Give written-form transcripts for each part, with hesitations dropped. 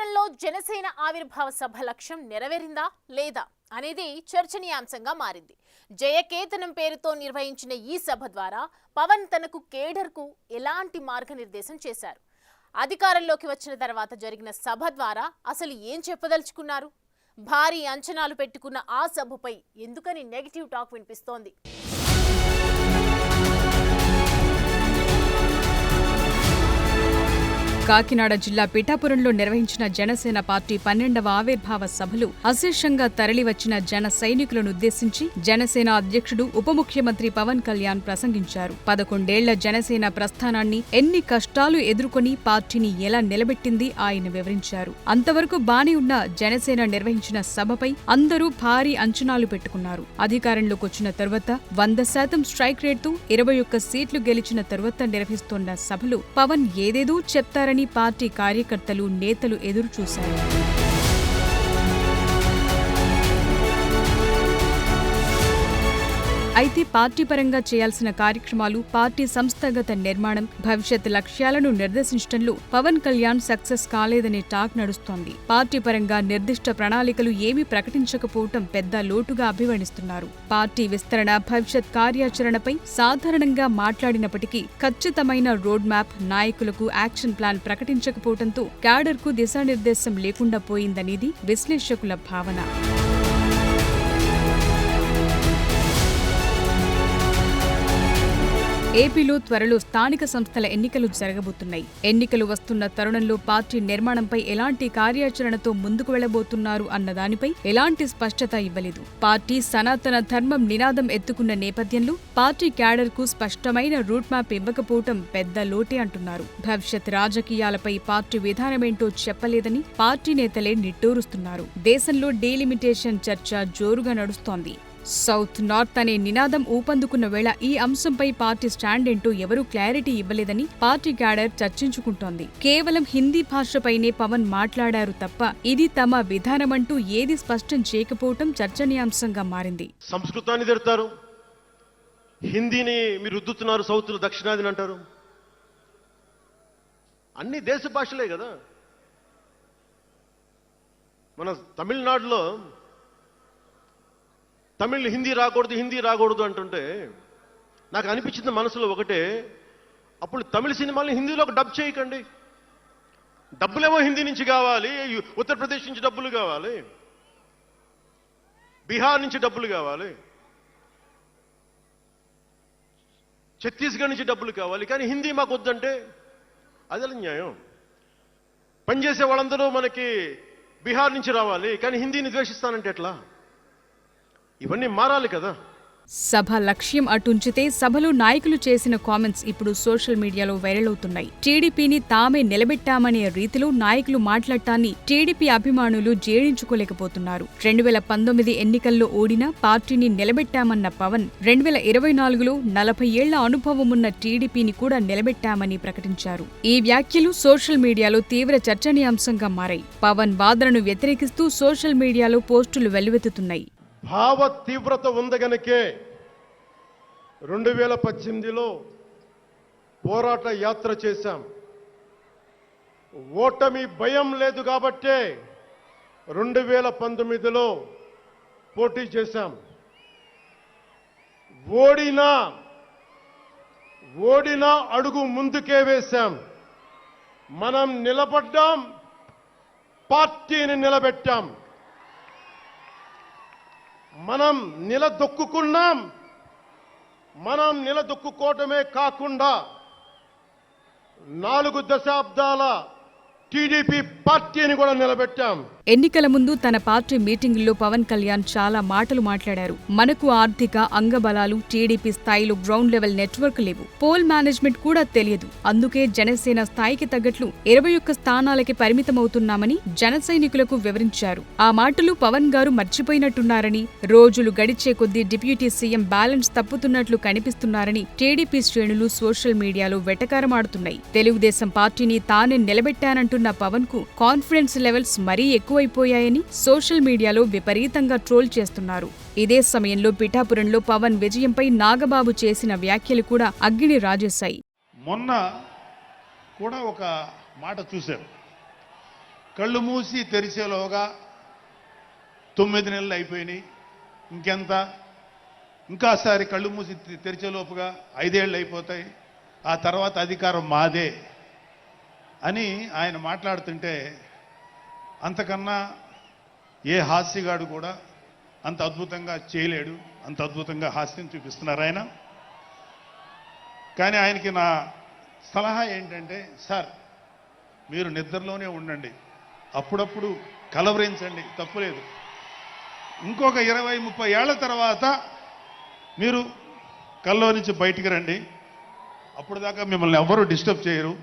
పిఠాపురంలో జనసేన ఆవిర్భావ సభ లక్ష్యం నెరవేరిందా లేదా అనేది చర్చనీయాంశంగా మారింది. జయకేతనం పేరుతో నిర్వహించిన ఈ సభ ద్వారా పవన్ తనకు కేడర్కు ఎలాంటి మార్గనిర్దేశం చేశారు? అధికారంలోకి వచ్చిన తర్వాత జరిగిన సభ ద్వారా అసలు ఏం చెప్పదలుచుకున్నారు? భారీ అంచనాలు పెట్టుకున్న ఆ సభపై ఎందుకని నెగటివ్ టాక్ వినిపిస్తోంది? కాకినాడ జిల్లా పిఠాపురంలో నిర్వహించిన జనసేన పార్టీ 12వ ఆవిర్భావ సభలు అశేషంగా తరలివచ్చిన జన సైనికులను ఉద్దేశించి జనసేన అధ్యక్షుడు ఉప ముఖ్యమంత్రి పవన్ కళ్యాణ్ ప్రసంగించారు. 11 ఏళ్ల జనసేన ప్రస్థానాన్ని, ఎన్ని కష్టాలు ఎదుర్కొని పార్టీని ఎలా నిలబెట్టింది ఆయన వివరించారు. అంతవరకు బానే ఉన్న జనసేన నిర్వహించిన సభపై అందరూ భారీ అంచనాలు పెట్టుకున్నారు. అధికారంలోకి వచ్చిన తరువాత 100% స్ట్రైక్ రేట్తో 21 సీట్లు గెలిచిన తరువాత నిర్వహిస్తోన్న సభలు పవన్ ఏదేదో చెప్తారని పార్టీ కార్యకర్తలు, నేతలు ఎదురు చూశారు. అయితే పార్టీ పరంగా చేయాల్సిన కార్యక్రమాలు, పార్టీ సంస్థాగత నిర్మాణం, భవిష్యత్ లక్ష్యాలను నిర్దేశించడంలో పవన్ కళ్యాణ్ సక్సెస్ కాలేదనే టాక్ నడుస్తోంది. పార్టీ పరంగా నిర్దిష్ట ప్రణాళికలు ఏమీ ప్రకటించకపోవటం పెద్ద లోటుగా అభివర్ణిస్తున్నారు. పార్టీ విస్తరణ, భవిష్యత్ కార్యాచరణపై సాధారణంగా మాట్లాడినప్పటికీ ఖచ్చితమైన రోడ్ మ్యాప్, నాయకులకు యాక్షన్ ప్లాన్ ప్రకటించకపోవడంతో క్యాడర్కు దిశానిర్దేశం లేకుండా పోయిందనేది విశ్లేషకుల భావన. ఏపీలో త్వరలో స్థానిక సంస్థల ఎన్నికలు జరగబోతున్నాయి. ఎన్నికలు వస్తున్న తరుణంలో పార్టీ నిర్మాణంపై ఎలాంటి కార్యాచరణతో ముందుకు వెళ్లబోతున్నారు అన్న దానిపై ఎలాంటి స్పష్టత ఇవ్వలేదు. పార్టీ సనాతన ధర్మం నినాదం ఎత్తుకున్న నేపథ్యంలో పార్టీ క్యాడర్కు స్పష్టమైన రూట్ మ్యాప్ ఇవ్వకపోవటం పెద్ద లోటే అంటున్నారు. భవిష్యత్ రాజకీయాలపై పార్టీ విధానమేంటో చెప్పలేదని పార్టీ నేతలే నిట్టూరుస్తున్నారు. దేశంలో డీలిమిటేషన్ చర్చ జోరుగా నడుస్తోంది. సౌత్ నార్త్ అనే నినాదం ఊపందుకున్న వేళ ఈ అంశంపై పార్టీ స్టాండ్ ఏంటో ఎవరూ క్లారిటీ ఇవ్వలేదని పార్టీ క్యాడర్ చర్చించుకుంటోంది. కేవలం హిందీ భాషపైనే పవన్ మాట్లాడారు తప్ప ఇది తమ విధానమంటూ ఏది స్పష్టం చేయకపోవటం చర్చనీయాంశంగా మారింది. సంస్కృతాన్ని తిడతారు, హిందీని మీరు రుద్దుతున్నారు, సౌత్ దక్షిణాదిని అంటారు. అన్ని దేశ భాషలే కదా. మన తమిళనాడులో తమిళ్ హిందీ రాకూడదు అంటుంటే నాకు అనిపించింది మనసులో ఒకటే, అప్పుడు తమిళ సినిమాల్ని హిందీలోకి డబ్ చేయకండి. డబ్బులేమో హిందీ నుంచి కావాలి, ఉత్తరప్రదేశ్ నుంచి డబ్బులు కావాలి, బీహార్ నుంచి డబ్బులు కావాలి, ఛత్తీస్గఢ్ నుంచి డబ్బులు కావాలి, కానీ హిందీ మాకు వద్దంటే అదే న్యాయం. పనిచేసే వాళ్ళందరూ మనకి బీహార్ నుంచి రావాలి, కానీ హిందీని ద్వేషిస్తానంటే ఎట్లా? ఇవన్నీ మారాలి కదా. సభ లక్ష్యం అటుంచితే సభలో నాయకులు చేసిన కామెంట్స్ ఇప్పుడు సోషల్ మీడియాలో వైరల్ అవుతున్నాయి. టీడీపీని తామే నిలబెట్టామనే రీతిలో నాయకులు మాట్లాడటాన్ని టీడీపీ అభిమానులు జీర్ణించుకోలేకపోతున్నారు. 2019 ఎన్నికల్లో ఓడినా పార్టీని నిలబెట్టామన్న పవన్ 2024లో 40 ఏళ్ల అనుభవమున్న టీడీపీని కూడా నిలబెట్టామని ప్రకటించారు. ఈ వ్యాఖ్యలు సోషల్ మీడియాలో తీవ్ర చర్చనీయాంశంగా మారాయి. పవన్ వాదనను వ్యతిరేకిస్తూ సోషల్ మీడియాలో పోస్టులు వెల్లువెత్తుతున్నాయి. భావ తీవ్రత ఉంది గనకే 2018లో పోరాట యాత్ర చేశాం. ఓటమి భయం లేదు కాబట్టే 2019లో పోటీ చేశాం. ఓడినా అడుగు ముందుకే వేశాం. మనం నిలబడ్డాం, పార్టీని నిలబెట్టాం. మనం నిలదొక్కుకున్నాం. మనం నిలదొక్కుకోవటమే కాకుండా 4 దశాబ్దాల టీడీపీ పార్టీని కూడా నిలబెట్టాం. ఎన్నికల ముందు తన పార్టీ మీటింగుల్లో పవన్ కళ్యాణ్ చాలా మాటలు మాట్లాడారు. మనకు ఆర్థిక అంగబలాలు, టీడీపీ స్థాయిలో గ్రౌండ్ లెవెల్ నెట్వర్క్ లేవు, పోల్ మేనేజ్మెంట్ కూడా తెలియదు, అందుకే జనసేన స్థాయికి తగ్గట్లు 21 స్థానాలకి పరిమితమవుతున్నామని జన సైనికులకు వివరించారు. ఆ మాటలు పవన్ గారు మర్చిపోయినట్టున్నారని, రోజులు గడిచే కొద్దీ డిప్యూటీ సీఎం బ్యాలెన్స్ తప్పుతున్నట్లు కనిపిస్తున్నారని టీడీపీ శ్రేణులు సోషల్ మీడియాలో వెటకారమాడుతున్నాయి. తెలుగుదేశం పార్టీని తానే నిలబెట్టానంటున్న పవన్ కు కాన్ఫిడెన్స్ లెవెల్స్ మరీ ఎక్కువైపోయాయని సోషల్ మీడియాలో విపరీతంగా ట్రోల్ చేస్తున్నారు. ఇదే సమయంలో పిఠాపురంలో పవన్ విజయంపై నాగబాబు చేసిన వ్యాఖ్యలు కూడా అగ్గిని రాజేశాయి. మొన్న కూడా ఒక మాట చూశారు, కళ్ళు మూసి తెరిచేలోగా 9 నెలలు అయిపోయినాయి. ఇంకెంత? ఇంకాసారి కళ్ళు మూసి తెరిచేలోపుగా 5 ఏళ్ళు అయిపోతాయి. ఆ తర్వాత అధికారం మాదే అని ఆయన మాట్లాడుతుంటే అంతకన్నా ఏ హాస్యగాడు కూడా అంత అద్భుతంగా చేయలేడు. అంత అద్భుతంగా హాస్యం చూపిస్తున్నారు ఆయన. కానీ ఆయనకి నా సలహా ఏంటంటే, సార్ మీరు నిద్రలోనే ఉండండి, అప్పుడప్పుడు కలవరించండి, తప్పులేదు. ఇంకొక 20-30 ఏళ్ల తర్వాత మీరు కల్లో నుంచి బయటికి రండి, అప్పుడు దాకా మిమ్మల్ని ఎవరూ డిస్టర్బ్ చేయరు.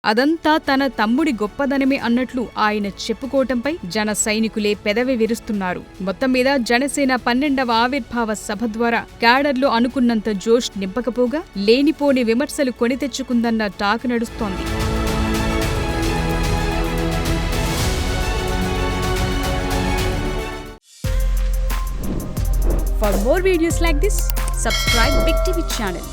అదంతా తన తమ్ముడి గొప్పదనమే అన్నట్లు ఆయన చెప్పుకోవటంపై జన సైనికులే పెదవి విరుస్తున్నారు. మొత్తం మీద జనసేన 12వ ఆవిర్భావ సభ ద్వారా క్యాడర్లో అనుకున్నంత జోష్ నింపకపోగా లేనిపోని విమర్శలు కొని తెచ్చుకుందన్న టాక్ నడుస్తోంది. For more videos like this, subscribe Big TV channel.